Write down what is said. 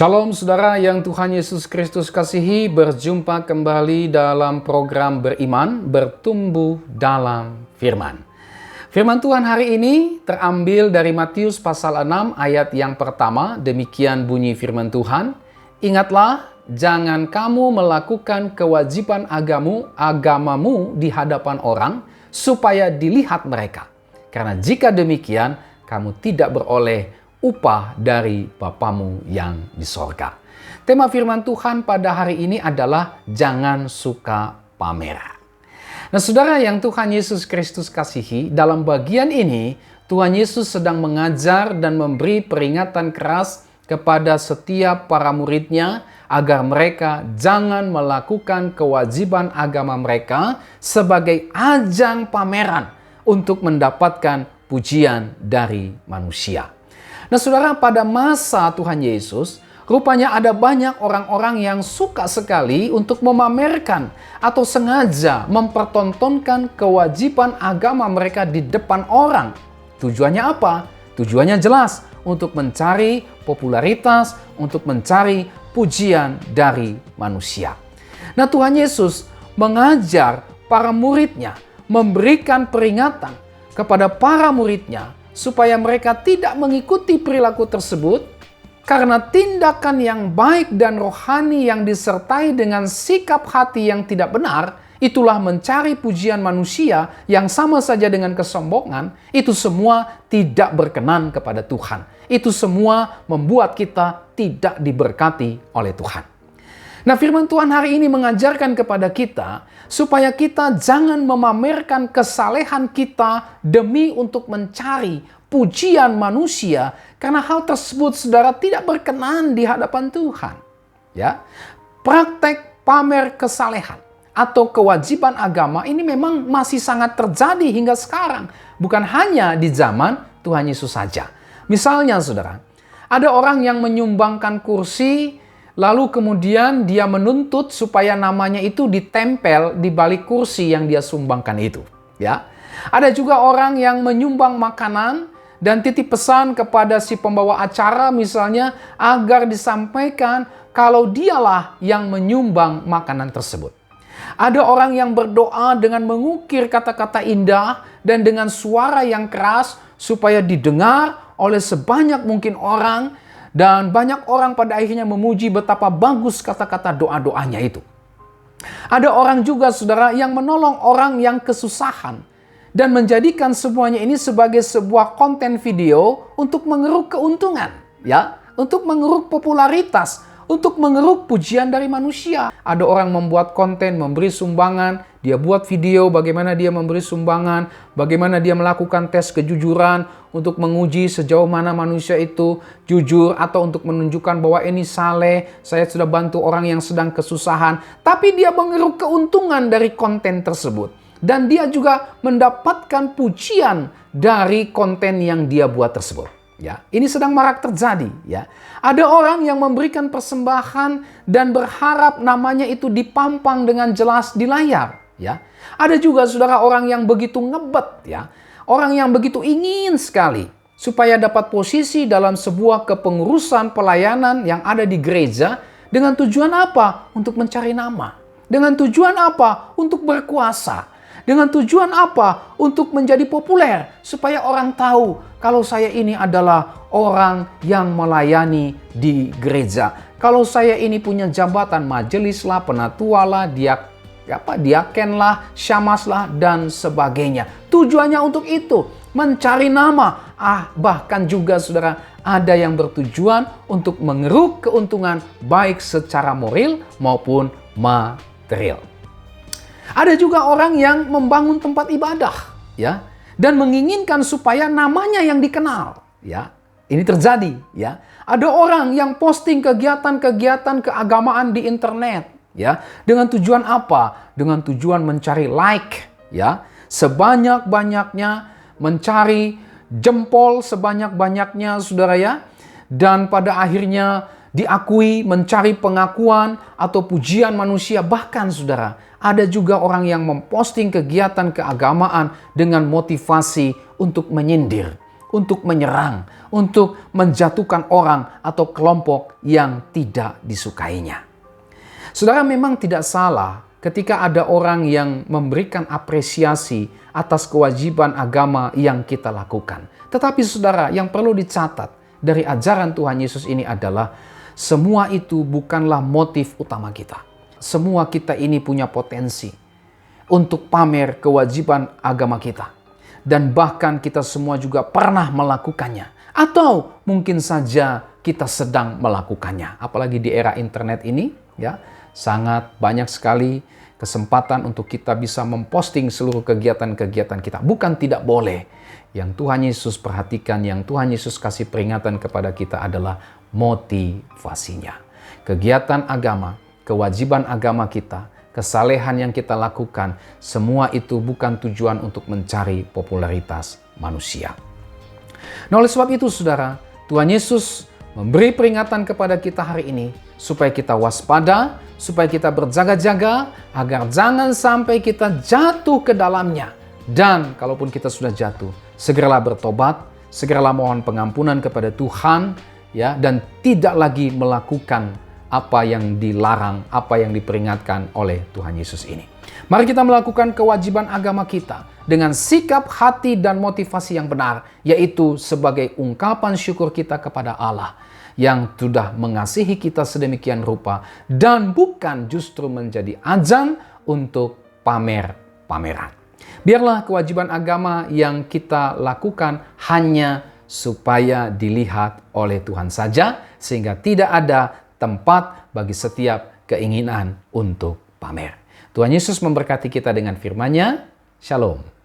Shalom saudara yang Tuhan Yesus Kristus kasihi, berjumpa kembali dalam program Beriman, Bertumbuh dalam Firman. Firman Tuhan hari ini terambil dari Matius pasal 6 ayat yang pertama, demikian bunyi firman Tuhan. Ingatlah, jangan kamu melakukan kewajiban agamamu di hadapan orang, supaya dilihat mereka. Karena jika demikian, kamu tidak beroleh upah dari Bapamu yang di sorga. Tema firman Tuhan pada hari ini adalah jangan suka pamer. Nah saudara yang Tuhan Yesus Kristus kasihi, dalam bagian ini Tuhan Yesus sedang mengajar dan memberi peringatan keras kepada setiap para muridnya agar mereka jangan melakukan kewajiban agama mereka sebagai ajang pameran untuk mendapatkan pujian dari manusia. Nah saudara, pada masa Tuhan Yesus, rupanya ada banyak orang-orang yang suka sekali untuk memamerkan atau sengaja mempertontonkan kewajiban agama mereka di depan orang. Tujuannya apa? Tujuannya jelas, untuk mencari popularitas, untuk mencari pujian dari manusia. Nah Tuhan Yesus mengajar para muridnya, memberikan peringatan kepada para muridnya, supaya mereka tidak mengikuti perilaku tersebut, karena tindakan yang baik dan rohani yang disertai dengan sikap hati yang tidak benar, itulah mencari pujian manusia yang sama saja dengan kesombongan. Itu semua tidak berkenan kepada Tuhan. Itu semua membuat kita tidak diberkati oleh Tuhan. Nah firman Tuhan hari ini mengajarkan kepada kita supaya kita jangan memamerkan kesalehan kita demi untuk mencari pujian manusia, karena hal tersebut saudara tidak berkenan di hadapan Tuhan. Ya, praktek pamer kesalehan atau kewajiban agama ini memang masih sangat terjadi hingga sekarang, bukan hanya di zaman Tuhan Yesus saja. Misalnya saudara, ada orang yang menyumbangkan kursi, lalu kemudian dia menuntut supaya namanya itu ditempel di balik kursi yang dia sumbangkan itu. Ya, ada juga orang yang menyumbang makanan dan titip pesan kepada si pembawa acara misalnya agar disampaikan kalau dialah yang menyumbang makanan tersebut. Ada orang yang berdoa dengan mengukir kata-kata indah dan dengan suara yang keras supaya didengar oleh sebanyak mungkin orang. Dan banyak orang pada akhirnya memuji betapa bagus kata-kata doa-doanya itu. Ada orang juga saudara yang menolong orang yang kesusahan dan menjadikan semuanya ini sebagai sebuah konten video untuk mengeruk keuntungan, ya, untuk mengeruk popularitas, untuk mengeruk pujian dari manusia. Ada orang membuat konten, memberi sumbangan, dia buat video bagaimana dia memberi sumbangan, bagaimana dia melakukan tes kejujuran untuk menguji sejauh mana manusia itu jujur, atau untuk menunjukkan bahwa ini saleh, saya sudah bantu orang yang sedang kesusahan. Tapi dia mengeruk keuntungan dari konten tersebut. Dan dia juga mendapatkan pujian dari konten yang dia buat tersebut. Ya, ini sedang marak terjadi. Ya, ada orang yang memberikan persembahan dan berharap namanya itu dipampang dengan jelas di layar. Ya, ada juga saudara orang yang begitu ngebet. Ya, orang yang begitu ingin sekali supaya dapat posisi dalam sebuah kepengurusan pelayanan yang ada di gereja dengan tujuan apa? Untuk mencari nama. Dengan tujuan apa? Untuk berkuasa. Dengan tujuan apa? Untuk menjadi populer. Supaya orang tahu kalau saya ini adalah orang yang melayani di gereja. Kalau saya ini punya jabatan majelis lah, penatua lah, diaken lah, syamas lah, dan sebagainya. Tujuannya untuk itu. Mencari nama. Bahkan juga saudara, ada yang bertujuan untuk mengeruk keuntungan baik secara moral maupun material. Ada juga orang yang membangun tempat ibadah, ya, dan menginginkan supaya namanya yang dikenal, ya. Ini terjadi, ya. Ada orang yang posting kegiatan-kegiatan keagamaan di internet, ya, dengan tujuan apa? Dengan tujuan mencari like, ya, sebanyak-banyaknya, mencari jempol sebanyak-banyaknya, saudara ya, dan pada akhirnya diakui, mencari pengakuan atau pujian manusia. Bahkan saudara, ada juga orang yang memposting kegiatan keagamaan dengan motivasi untuk menyindir, untuk menyerang, untuk menjatuhkan orang atau kelompok yang tidak disukainya. Saudara, memang tidak salah ketika ada orang yang memberikan apresiasi atas kewajiban agama yang kita lakukan. Tetapi saudara, yang perlu dicatat dari ajaran Tuhan Yesus ini adalah semua itu bukanlah motif utama kita. Semua kita ini punya potensi untuk pamer kewajiban agama kita. Dan bahkan kita semua juga pernah melakukannya. Atau mungkin saja kita sedang melakukannya. Apalagi di era internet ini, ya, sangat banyak sekali kesempatan untuk kita bisa memposting seluruh kegiatan-kegiatan kita. Bukan tidak boleh. Yang Tuhan Yesus perhatikan, yang Tuhan Yesus kasih peringatan kepada kita adalah motivasinya. Kegiatan agama, kewajiban agama kita, kesalehan yang kita lakukan, semua itu bukan tujuan untuk mencari popularitas manusia. Nah, oleh sebab itu saudara, Tuhan Yesus memberi peringatan kepada kita hari ini supaya kita waspada, supaya kita berjaga-jaga agar jangan sampai kita jatuh ke dalamnya. Dan kalaupun kita sudah jatuh, segeralah bertobat, segeralah mohon pengampunan kepada Tuhan, ya, dan tidak lagi melakukan apa yang dilarang, apa yang diperingatkan oleh Tuhan Yesus ini. Mari kita melakukan kewajiban agama kita dengan sikap hati dan motivasi yang benar, yaitu sebagai ungkapan syukur kita kepada Allah yang sudah mengasihi kita sedemikian rupa dan bukan justru menjadi ajang untuk pamer-pameran. Biarlah kewajiban agama yang kita lakukan hanya supaya dilihat oleh Tuhan saja, sehingga tidak ada tempat bagi setiap keinginan untuk pamer. Tuhan Yesus memberkati kita dengan firman-Nya. Shalom.